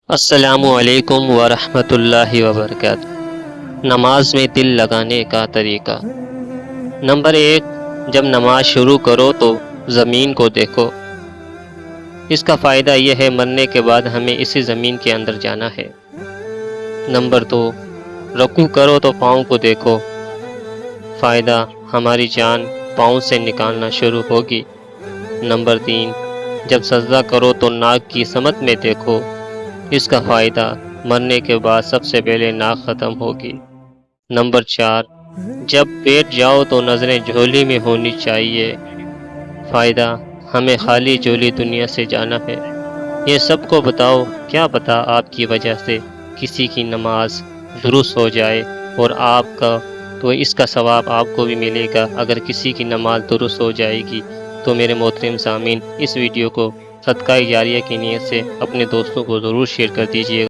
السلام علیکم ورحمۃ اللہ وبرکاتہ۔ نماز میں دل لگانے کا طریقہ۔ نمبر 1، جب نماز شروع کرو تو زمین کو دیکھو۔ اس کا فائدہ یہ ہے مرنے کے بعد ہمیں اسی زمین کے اندر جانا ہے۔ نمبر 2، رکوع کرو تو پاؤں کو دیکھو۔ فائدہ، ہماری جان پاؤں سے نکالنا شروع ہوگی۔ نمبر 3، جب سجدہ کرو تو ناک کی سمت میں دیکھو۔ اس کا فائدہ، مرنے کے بعد سب سے پہلے ناک ختم ہوگی۔ نمبر 4، جب بیٹھ جاؤ تو نظریں جھولی میں ہونی چاہیے۔ فائدہ، ہمیں خالی جھولی دنیا سے جانا ہے۔ یہ سب کو بتاؤ، کیا پتہ آپ کی وجہ سے کسی کی نماز درست ہو جائے اور آپ کا تو اس کا ثواب آپ کو بھی ملے گا اگر کسی کی نماز درست ہو جائے گی۔ تو میرے محترم سامعین، اس ویڈیو کو صدقہ جاریہ کی نیت سے اپنے دوستوں کو ضرور شیئر کر دیجیے گا۔